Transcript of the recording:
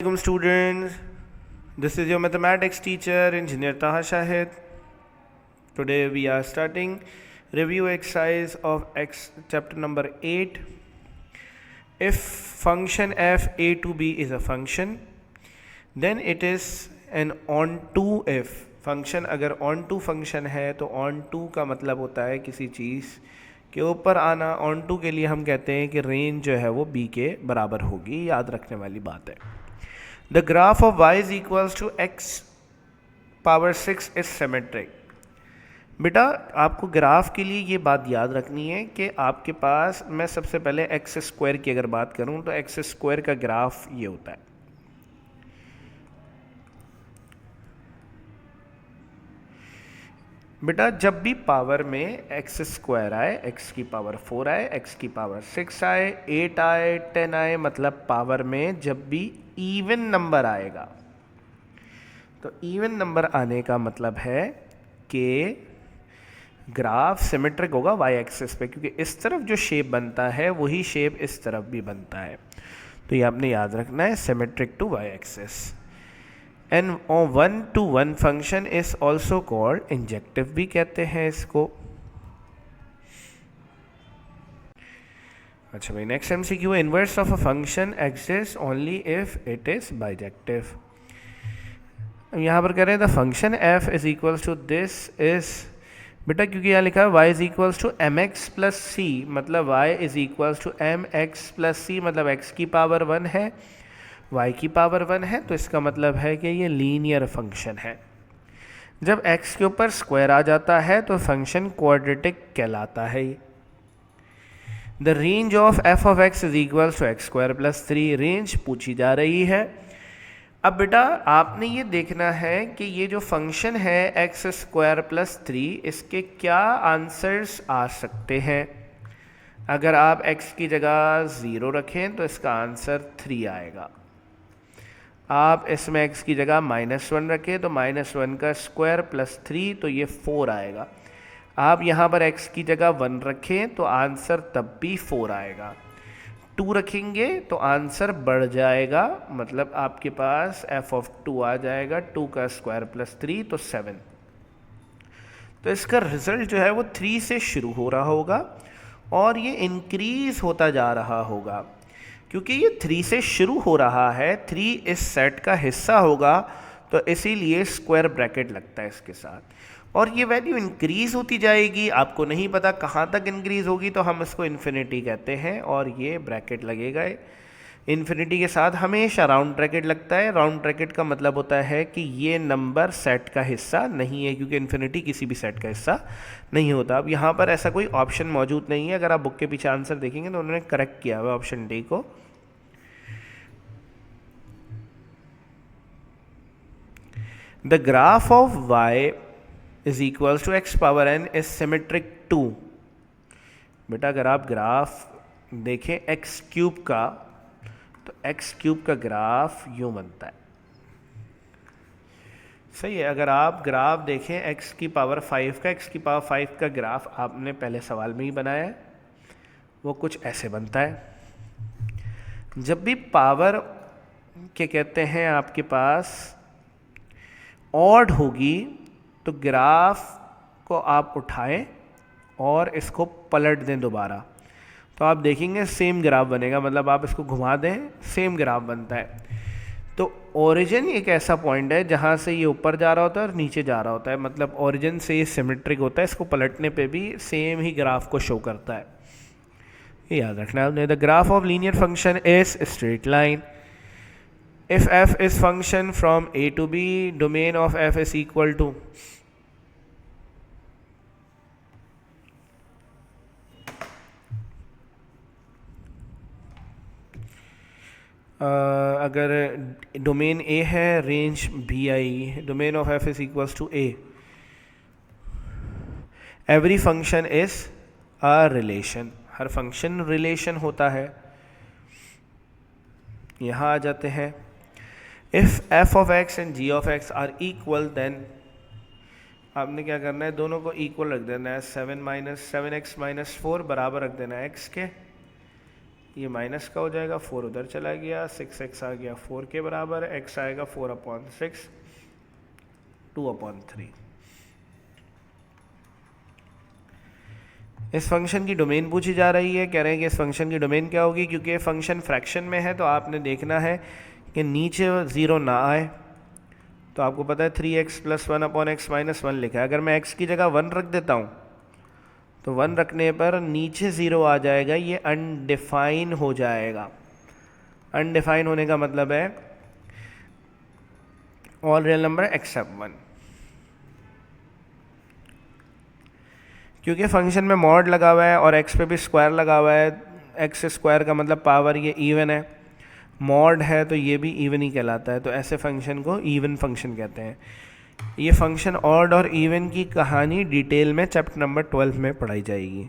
Welcome students, this is your mathematics teacher Engineer Taha Shahid. Today we are starting review exercise of chapter number 8. If function f a to b is a function, then it is an onto f. Function अगर on to function है तो on to का मतलब होता है किसी चीज़ के ऊपर आना. ऑन टू के लिए हम कहते हैं कि रेंज जो है वो b के बराबर होगी. याद रखने वाली बात है. The graph of y is equals to x power 6 is symmetric. बेटा आपको ग्राफ के लिए ये बात याद रखनी है कि आपके पास, मैं सबसे पहले एक्स स्क्वायर की अगर बात करूं तो एक्स स्क्वायर का ग्राफ ये होता है. बेटा जब भी पावर में एक्स स्क्वायर आए, एक्स की पावर 4 आए, एक्स की पावर 6 आए, 8 आए, 10 आए, मतलब पावर में जब भी इवन नंबर आएगा, तो इवन नंबर आने का मतलब है कि ग्राफ सिमेट्रिक होगा वाई एक्सिस पे, क्योंकि इस तरफ जो शेप बनता है वही शेप इस तरफ भी बनता है. तो ये आपने याद रखना है, symmetric to Y axis. And 1-to-1 function is also called injective भी कहते हैं इसको. अच्छा भाई, next MCQ, inverse of a function exist only if it is bijective. यहाँ पर कह रहे हैं the function f is equals to this is, बेटा क्योंकि यहाँ लिखा है y is equals to mx plus C, मतलब y is equals to mx plus C, मतलब x की पावर 1 है, y की पावर 1 है, तो इसका मतलब है कि ये लीनियर फंक्शन है. जब x के ऊपर स्क्वायर आ जाता है तो फंक्शन क्वाड्रेटिक कहलाता है. The range of f of x is equals to x square plus 3. Range पूछी जा रही है. अब बेटा आपने ये देखना है कि ये जो फंक्शन है एक्स स्क्वायर प्लस 3, इसके क्या आंसर्स आ सकते हैं. अगर आप x की जगह 0 रखें तो इसका आंसर 3 आएगा. आप इसमें x की जगह -1 रखें तो -1 का स्क्वायर प्लस 3, तो ये 4 आएगा. आप यहाँ पर x की जगह 1 रखें तो आंसर तब भी 4 आएगा. 2 रखेंगे तो आंसर बढ़ जाएगा, मतलब आपके पास f ऑफ 2 आ जाएगा. 2 का स्क्वायर प्लस 3 तो 7. तो इसका रिजल्ट जो है वो 3 से शुरू हो रहा होगा और ये इंक्रीज होता जा रहा होगा. क्योंकि ये 3 से शुरू हो रहा है, 3 इस सेट का हिस्सा होगा, तो इसीलिए स्क्वायर ब्रैकेट लगता है इसके साथ. और ये वैल्यू इंक्रीज होती जाएगी, आपको नहीं पता कहाँ तक इंक्रीज होगी, तो हम इसको इन्फिनिटी कहते हैं. और ये ब्रैकेट लगेगा इन्फिनिटी के साथ. हमेशा राउंड ब्रैकेट लगता है. राउंड ब्रैकेट का मतलब होता है कि ये नंबर सेट का हिस्सा नहीं है, क्योंकि इन्फिनिटी किसी भी सेट का हिस्सा नहीं होता. अब यहाँ पर ऐसा कोई ऑप्शन मौजूद नहीं है. अगर आप बुक के पीछे आंसर देखेंगे तो उन्होंने करेक्ट किया हुआ ऑप्शन डी को. The graph of y is equals to x power n is symmetric to. बेटा अगर आप ग्राफ देखें एक्स क्यूब का, तो एक्स क्यूब का ग्राफ यूं बनता है. सही है. अगर आप ग्राफ देखें एक्स की पावर 5 का, एक्स की पावर 5 का ग्राफ आपने पहले सवाल में ही बनाया है, वो कुछ ऐसे बनता है. जब भी पावर के कहते हैं आपके पास ऑड होगी, तो ग्राफ को आप उठाएं और इसको पलट दें दोबारा, तो आप देखेंगे सेम ग्राफ बनेगा. मतलब आप इसको घुमा दें, सेम ग्राफ बनता है. तो ओरिजिन एक ऐसा पॉइंट है जहाँ से ये ऊपर जा रहा होता है और नीचे जा रहा होता है, मतलब ओरिजिन से ये सिमेट्रिक होता है. इसको पलटने पे भी सेम ही ग्राफ को शो करता है. ये याद रखना है. The graph of linear function is straight line. If f is function from a to b, domain of f is equal to, अगर डोमेन a है, रेंज b आई, domain of f is equals to a. Every function is a relation. हर function relation होता है. यहाँ आ जाते हैं. If f of x and g of x are equal, then आपने क्या करना है, दोनों को इक्वल रख देना है. 7 - 7x - 4 बराबर रख देना है x के. ये माइनस का हो जाएगा, 4 उधर चला गया, 6x आ गया 4 के बराबर, x आएगा 4/6, 2/3। इस फंक्शन की डोमेन पूछी जा रही है, कह रहे हैं कि इस फंक्शन की डोमेन क्या होगी। क्योंकि ये फंक्शन फ्रैक्शन में है तो आपने देखना है कि नीचे 0 ना आए। तो आपको पता है 3x + 1/x - 1 लिखा है। अगर मैं x की जगह 1 रख देता हूँ तो 1 रखने पर नीचे 0 आ जाएगा, ये अनडिफाइन हो जाएगा। अनडिफाइन होने का मतलब है ऑल रियल नंबर एक्सेप्ट 1। क्योंकि फंक्शन में मॉड लगा हुआ है और x पे भी स्क्वायर लगा हुआ है, x स्क्वायर का मतलब पावर, ये इवन है, मॉड है तो ये भी इवन ही कहलाता है। तो ऐसे फंक्शन को इवन फंक्शन कहते हैं। ये फंक्शन ऑड और इवन की कहानी डिटेल में चैप्टर नंबर 12 में पढ़ाई जाएगी।